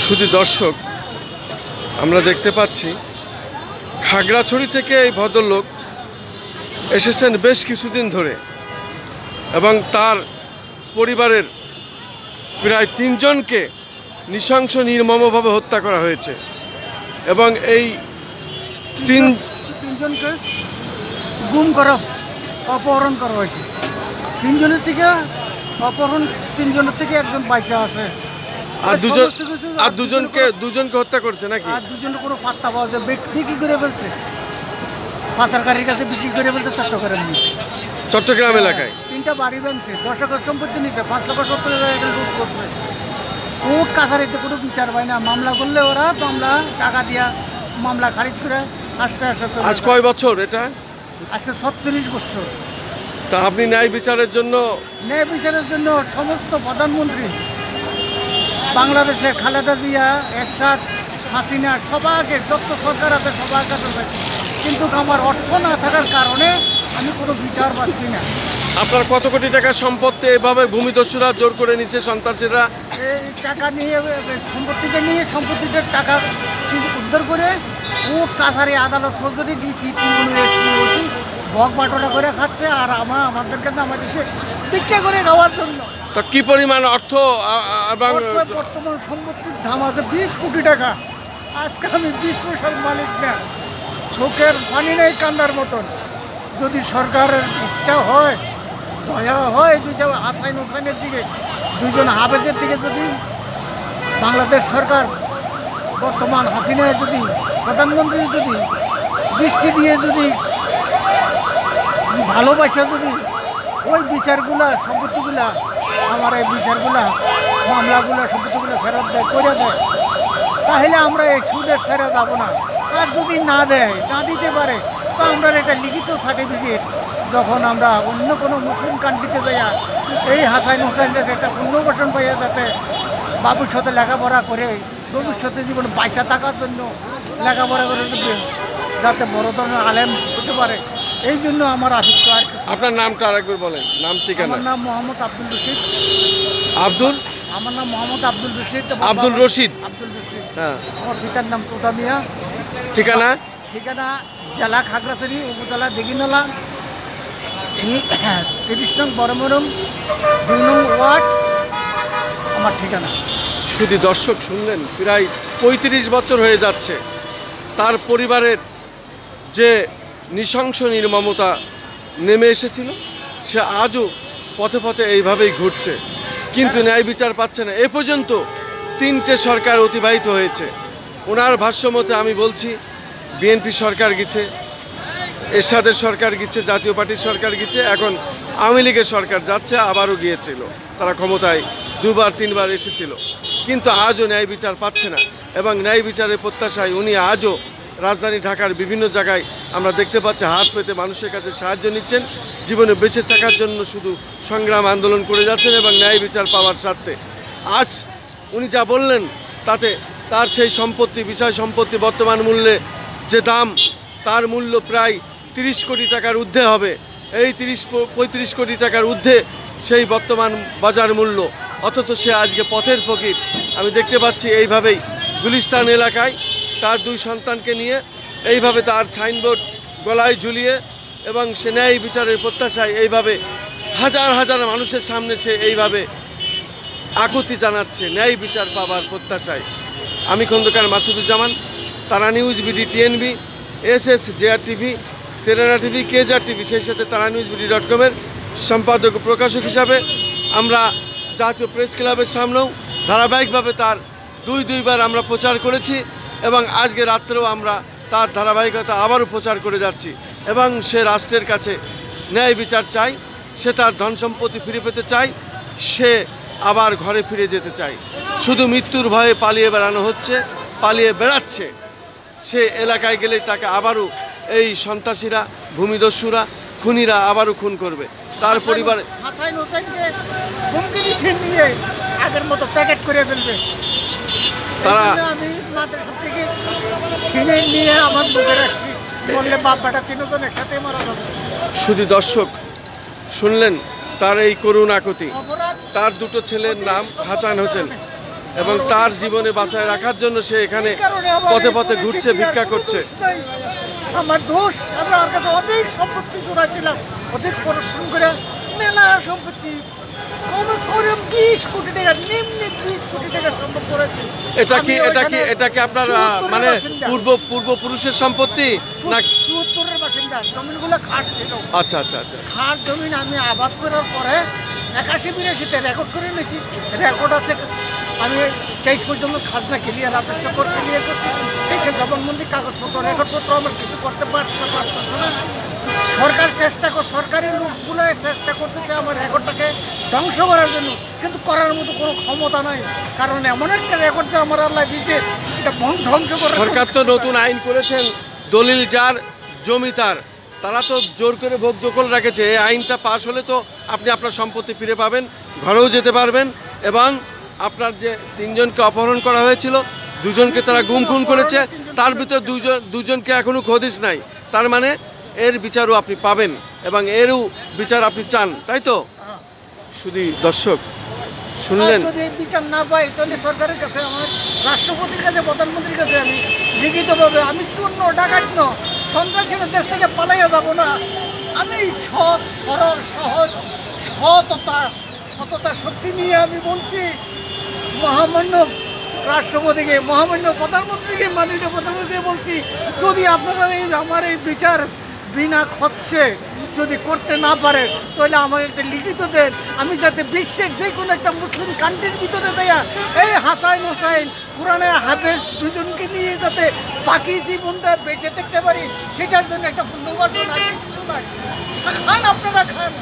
শুধু দর্শক, আমরা দেখতে পাচ্ছি খাগড়াছড়ি থেকে এই ভদ্রলোক এসেছেন বেশ কিছুদিন ধরে এবং তার পরিবারের প্রায় 3 জনকে নৃশংস নির্মমভাবে হত্যা করা হয়েছে এবং এই 3 জনকে গুম করা, অপহরণ করা হয়েছে। 3 জনের থেকে অপহরণ, 3 জনের থেকে একজন বাইচা আছে। আর দুজনকে হত্যা করছে নাকি? আর 2 জনের কোনো পাত্তা পাওয়া যায়, বিক্রি করে ফেলছে, পাচারকারীর কাছে বিক্রি করে ফেলছে চট্টগ্রাম এলাকায়। 3টা বাড়ি ভাঙছে, 10 একর সম্পত্তি নিচ্ছে, 5,70,000 লুট করছে। কোর্ট কাছারিতে কোনো বিচার পায় না। মামলা করলে ওরা টাকা দিয়া মামলা খারিজ করে আস্তে আস্তে। আজ কয় বছর এটা? আজকে 36 বছর। তা আপনি ন্যায় বিচারের জন্য সমস্ত প্রধানমন্ত্রী বাংলাদেশে, খালেদা জিয়া, এরশাদ, হাসিনা, সবাইকে, যত সরকার আছে সবার কাছে পাচ্ছি, কিন্তু আমার অর্থ না থাকার কারণে আমি কোনো বিচার পাচ্ছি না। আপনার কত কোটি টাকার সম্পত্তি এভাবে ভূমিদস্যুরা জোর করে নিচ্ছে, সন্ত্রাসীরা? এই টাকা নিয়ে, সম্পত্তিটার টাকা উদ্ধার করে কোর্ট কাছারি আদালত পর্যন্ত দিয়েছি, ভগ বাটোটা করে খাচ্ছে আর আমাদেরকে নামা দিচ্ছে ভিক্ষা করে খাওয়ার জন্য। তো কি পরিমাণ অর্থ এবং বর্তমান সম্পত্তির দাম আছে 20 কোটি টাকা। আজকে আমি 20 পয়সার মালিক না, চোখের পানি নেই কান্দার মতন। যদি সরকারের ইচ্ছা হয়, দয়া হয়, হাসাইনের দিকে, 2 জন হাফেজের দিকে, যদি বাংলাদেশ সরকার বর্তমান হাসিনায় যদি প্রধানমন্ত্রী যদি দৃষ্টি দিয়ে যদি ভালোবাসা যদি ওই বিচারগুলা, সম্পত্তিগুলা, আমার এই বিচারগুলা, মামলাগুলা, সম্পত্তিগুলো ফেরত করে দেয়, তাহলে আমরা এই সুদের ছেড়ে যাব না। আর যদি না দেয়, না দিতে পারে, তো আমরা একটা লিখিত সার্টিফিকেট যখন আমরা অন্য কোনো মুসলিম কান্ট্রিতে যাইয়া এই হোসেনের একটা পুনর্বাসন পাইয়া যাতে ভবিষ্যতে লেখাপড়া করে ভবিষ্যতে জীবনে পয়সা থাকার জন্য লেখাপড়া করে যাতে বড় ধরনের আলেম হতে পারে, এই জন্য আমার আশিস। আর আপনার নামটা আরেকবার বলেন, নাম ঠিকানা? আমার নাম মোহাম্মদ আব্দুল রশিদ। আমার নাম মোহাম্মদ আব্দুল রশিদ। হ্যাঁ। আমার পিতার নাম তোতা মিয়া। ঠিকানা জেলা খাগড়াছড়ি, উপজেলা দিঘিনালা, 30 নং বড়মরম, 2 নং ওয়ার্ড আমার ঠিকানা। শুধু দর্শক শুনলেন, প্রায় 35 বছর হয়ে যাচ্ছে তার পরিবারের যে নৃশংস নির্মমতা নেমে এসেছিল, সে আজও পথে পথে এইভাবেই ঘুরছে, কিন্তু ন্যায় বিচার পাচ্ছে না। এ পর্যন্ত 3টে সরকার অতিবাহিত হয়েছে। ওনার ভাষ্যমতে আমি বলছি, বিএনপি সরকার গেছে, এরশাদের সরকার গেছে, জাতীয় পার্টির সরকার গেছে, এখন আওয়ামী লীগের সরকার যাচ্ছে, আবারও গিয়েছিল, তারা ক্ষমতায় 2-3বার এসেছিল, কিন্তু আজও ন্যায় বিচার পাচ্ছে না। এবং ন্যায় বিচারের প্রত্যাশায় উনি আজও রাজধানী ঢাকার বিভিন্ন জায়গায় আমরা দেখতে পাচ্ছি হাত পেতে মানুষের কাছে সাহায্য নিচ্ছেন, জীবনে বেঁচে থাকার জন্য শুধু সংগ্রাম আন্দোলন করে যাচ্ছেন এবং ন্যায় বিচার পাওয়ার স্বার্থে। আজ উনি যা বললেন তাতে তার সেই সম্পত্তি, বিষয় সম্পত্তি বর্তমান মূল্যে যে দাম, তার মূল্য প্রায় 30 কোটি টাকার ঊর্ধ্বে হবে। এই 30-35 কোটি টাকার ঊর্ধ্বে সেই বর্তমান বাজার মূল্য, অথচ সে আজকে পথের ফকির। আমি দেখতে পাচ্ছি এইভাবেই গুলিস্তান এলাকায় তার 2 সন্তানকে নিয়ে এইভাবে তার সাইনবোর্ড গলায় ঝুলিয়ে এবং সে ন্যায় বিচারের প্রত্যাশায় এইভাবে হাজার হাজার মানুষের সামনে সে এইভাবে আকুতি জানাচ্ছে ন্যায় বিচার পাবার প্রত্যাশায়। আমি Khandakar Masuduzzaman, Tara news, BD, TNB, SS, JR TV, তেরানা টিভি, কেজার টিভি, সেই সাথে তারা নিউজ বিডি.com-এর সম্পাদক প্রকাশক হিসাবে আমরা জাতীয় প্রেস ক্লাবের সামনেও ধারাবাহিকভাবে তার 2বার আমরা প্রচার করেছি এবং আজকে রাত্রেও আমরা তার ধারাবাহিকতা আবারও প্রচার করে যাচ্ছি। এবং সে রাষ্ট্রের কাছে ন্যায় বিচার চাই, সে তার ধন সম্পত্তি ফিরে পেতে চায়, সে আবার ঘরে ফিরে যেতে চায়। শুধু মৃত্যুর ভয়ে পালিয়ে বেড়াচ্ছে। সে এলাকায় গেলেই তাকে আবারও এই সন্ত্রাসীরা, ভূমিদস্যুরা, খুনিরা আবারও খুন করবে। তার পরিবারে আগের মতো প্যাকেট করে ফেলবে। তারা আমি মাদ্রাসা থেকে ছিনে নিয়ে আমার বুকে রাখছি, বললে বাপ বেটা 3 জন একসাথে মারা যাবে। শুধু দর্শক শুনলেন তার এই করুণ আকুতি। তার 2 ছেলের নাম হাসান হোসেন এবং তার জীবনে বাঁচায় রাখার জন্য সে এখানে পথে পথে ঘুরছে, ভিক্ষা করছে। আমার দোষ, আমি ওর কাছে অনেক সম্পত্তি জোড়াছিলাম, অনেক পরিশ্রম করে মেলা সম্পত্তি, কমে করে 20 কোটি টাকা, নিম্নে 20 কোটি টাকা সম্পদ করেছি। এটা কি আপনার মানে পূর্বপুরুষের সম্পত্তি না? 74-এর বাসিন্দা, জমিনগুলো খাট ছিল। আচ্ছা আচ্ছা আচ্ছা। খাট জমিন আমি আবাদ করার পরে 81-82-তে রেকর্ড করে নিয়েছি। রেকর্ড আছে, আমি 23 পর্যন্ত খাজনা ক্লিয়ার, রাজস্ব কর ক্লিয়ার করছি। দেশে জবানবন্দি কাগজপত্র রেকর্ডপত্র আমার কিছু করতে পারছে না। সরকার সরকারি লোকগুলো চেষ্টা করতেছে আমার রেকর্ডটাকে ধ্বংস করার জন্য, কিন্তু করার মতো কোনো ক্ষমতা নাই, কারণ এমন একটা রেকর্ড যে আমার আল্লাহ দিয়েছে এটা ধ্বংস করার। সরকার তো নতুন আইন করেছেন, দলিল যার জমি তার, তারা তো জোর করে ভোগ দখল রেখেছে। এই আইনটা পাশ হলে তো আপনি আপনার সম্পত্তি ফিরে পাবেন, ঘরেও যেতে পারবেন, এবং আপনার যে 3 জনকে অপহরণ করা হয়েছিল, 2 জনকে তারা গুম খুন করেছে, তার ভিতর 2 জনকে এখনো খোদিস নাই। তার মানে এর বিচারও আপনি পাবেন এবং এরও বিচার আপনি চান, তাই তো? শুধু দর্শক শুনলেন, যদি বিচার না পাই তাহলে সরকারের কাছে, আমার রাষ্ট্রপতির কাছে, প্রধানমন্ত্রীর কাছে আমি লিখিতভাবে, আমি চূর্ণ ডাকাত সন্ত্রাসীদের দেশ থেকে পালাইয়া যাব না। আমি সৎ, সরল, সহজ, সততা শক্তি নিয়ে আমি বলছি মহামান্য রাষ্ট্রপতিকে, মহামান্য প্রধানমন্ত্রীকে, মাননীয় প্রধানমন্ত্রীকে বলছি, যদি আপনারা আমার এই বিচার বিনা খরচে যদি করতে না পারে তাহলে আমাকে একটা লিখিত দেন, আমি যাতে বিশ্বের যে কোনো একটা মুসলিম কান্ট্রির ভিতরে দেয়া এই হাসাইন হোসাইন কোরআনে হাফেজ 2 জনকে নিয়ে যাতে বাকি জীবনটা বেঁচে থাকতে পারি, সেটার জন্য একটা পুনর্বাসন আর কিচ্ছু নাই। খান, আপনারা খান,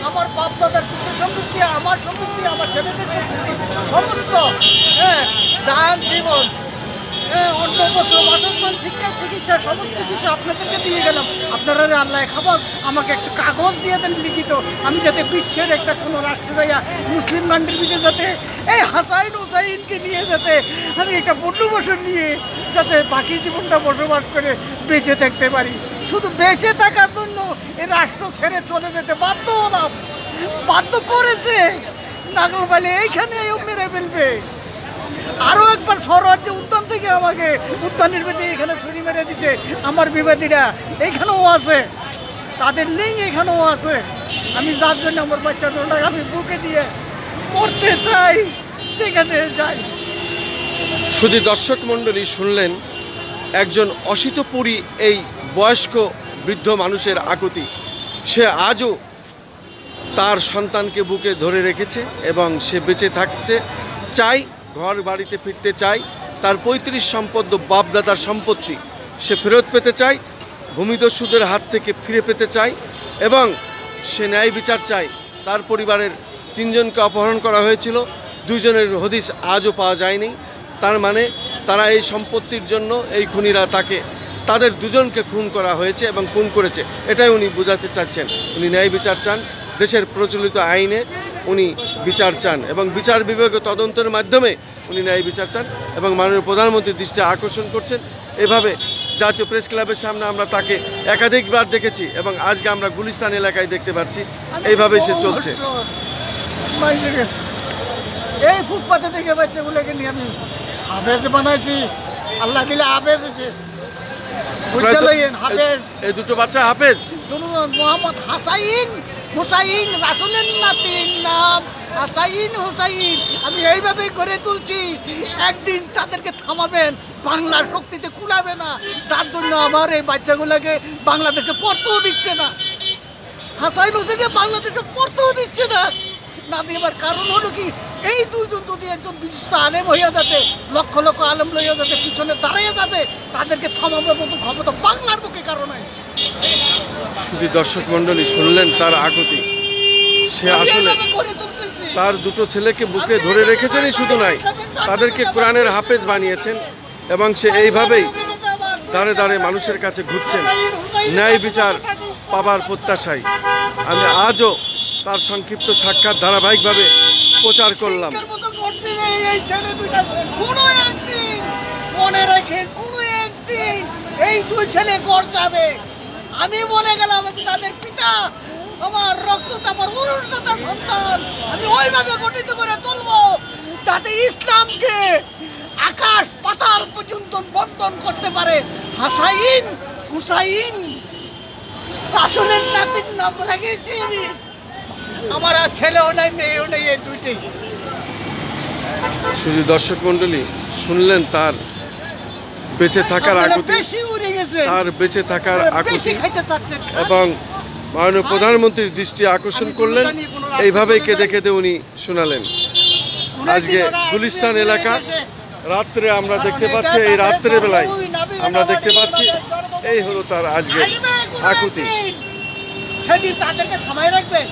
আমার বাপ দাদার কিছু সম্পত্তি, আমার সম্পত্তি, আমার ছেলেদের সম্পত্তি, সমস্ত দান জীবন, অন্নপত্র, বাসস্থান, শিক্ষা, চিকিৎসা, সমস্ত কিছু আপনাদেরকে দিয়ে গেলাম। আপনারা আল্লাহ খাবার আমাকে একটা কাগজ দিয়ে দেন লিখিত, আমি যাতে বিশ্বের একটা কোনো রাষ্ট্রে যাইয়া মুসলিম কান্ট্রির ভিতরে যাতে এই হাসাইন হোসাইনকে নিয়ে যাতে আমি একটা পুনর্বাসন নিয়ে যাতে বাকি জীবনটা বসবাস করে বেঁচে থাকতে পারি। শুধু বেঁচে থাকার জন্য এই রাষ্ট্র ছেড়ে চলে যেতে বাধ্য করেছে। নাগল বলে এইখানে মেরে ফেলবে। আরো একবার সরোয়ার যে উদ্যান থেকে আমাকে উদ্যানের বেঁধে এখানে ছুরি মেরে দিচ্ছে, আমার বিবাদীরা এখানেও আছে, তাদের লিঙ্ক এখানেও আছে। আমি যার জন্য আমার বাচ্চাটা আমি বুকে দিয়ে মরতে চাই, সেখানে যাই। শুধু দর্শক মণ্ডলী শুনলেন একজন অশীতপুরী এই বয়স্ক বৃদ্ধ মানুষের আকুতি। সে আজও তার সন্তানকে বুকে ধরে রেখেছে এবং সে বেঁচে থাকতে চাই, ঘর বাড়িতে ফিরতে চাই, তার 35 সম্পদ বাপদাদার সম্পত্তি সে ফেরত পেতে চায়, ভূমিদস্যুদের হাত থেকে ফিরে পেতে চায়, এবং সে ন্যায় বিচার চায়। তার পরিবারের 3 জনকে অপহরণ করা হয়েছিল, 2 জনের হদিস আজও পাওয়া যায়নি। তার মানে তারা এই সম্পত্তির জন্য এই খুনিরা তাদের 2 জনকে খুন করা হয়েছে এবং খুন করেছে, এটাই উনি বোঝাতে চাচ্ছেন। উনি ন্যায় বিচার চান, দেশের প্রচলিত আইনে উনি বিচার চান এবং বিচার বিভাগীয় তদন্তের মাধ্যমে উনি ন্যায় বিচার চান এবং মাননীয় প্রধানমন্ত্রীর দৃষ্টি আকর্ষণ করছেন। এভাবে জাতীয় প্রেস ক্লাবের সামনে আমরা তাকে একাধিকবার দেখেছি এবং আজকে আমরা গুলিস্তান এলাকায় দেখতে পাচ্ছি, এইভাবে সে চলছে। এই ফুটপাতে থেকে বাচ্চাগুলোকে নিয়ে আমি হাফেজ বানাইছি, আল্লাহ দিলে হাফেজ হয়েছে। এই 2 বাচ্চা হাফেজ, মোহাম্মদ হাসাইন হুসাইন, রাসূলের নাম হাসাইন হুসাইন। আমি এইভাবেই করে তুলছি, একদিন তাদেরকে থামাবেন, বাংলার শক্তিতে কুলাবে না, যার জন্য আমার এই বাচ্চাগুলোকে বাংলাদেশে পড়তেও দিচ্ছে না। হাসাইন হুসাইনকে বাংলাদেশে পড়তেও দিচ্ছে না, না দেবার কারণ হলো কি, এই 2 জন যদি একজন বিশিষ্ট আলেম হইয়া যাতে, লক্ষ লক্ষ আলেম লইয়া যাতে পিছনে দাঁড়াইয়া যাবে, তাদেরকে থামাবার মতো ক্ষমতা বাংলার বুকে কারণ নাই। শুধু দর্শক মণ্ডলী শুনলেন তার আকুতি। সে আসলে তার 2 ছেলেকে বুকে ধরে রেখেছেনই শুধু নয়, তাদেরকে কোরআনের হাফেজ বানিয়েছেন এবং সে এইভাবেই দাঁড়ে দাঁড়ে মানুষের কাছে ঘুরছেন ন্যায় বিচার পাবার প্রত্যাশায়। আমি আজও তার সংক্ষিপ্ত সাক্ষাৎ ধারাবাহিকভাবে প্রচার করলাম। মনে রেখে কোনো একদিন এই 2 ছেলে গড় যাবে। আমি বলে গেলাম তাদের পিতা, আমার রক্ত, আমার উরুদাতা সন্তান, আমি ওইভাবে গঠিত করে তুলবো যাতে ইসলামকে আকাশ পাতাল পর্যন্ত বন্ধন করতে পারে। হাসাইন হুসাইন রাসূলের নাতির নাম রেখেছি আমি। আমার আর ছেলেও নাই মেয়েও নেই, এই দুইটাই। শুধু দর্শক মণ্ডলী শুনলেন তার বেঁচে থাকার আকুতি, বেশি উড়ে গেছে, তার বেঁচে থাকার বেশি আকুতি খাইতে চাচ্ছেন। এবং মাননীয় প্রধানমন্ত্রীর দৃষ্টি আকর্ষণ করলেন। এইভাবেই কেঁদে কেঁদে উনি শোনালেন। আজকে গুলিস্তান এলাকা রাত্রে আমরা দেখতে পাচ্ছি, এই রাত্রে বেলায় আমরা দেখতে পাচ্ছি এই হলো তার আজকে আকুতি। সেদিন তাদেরকে থামাই রাখবেন।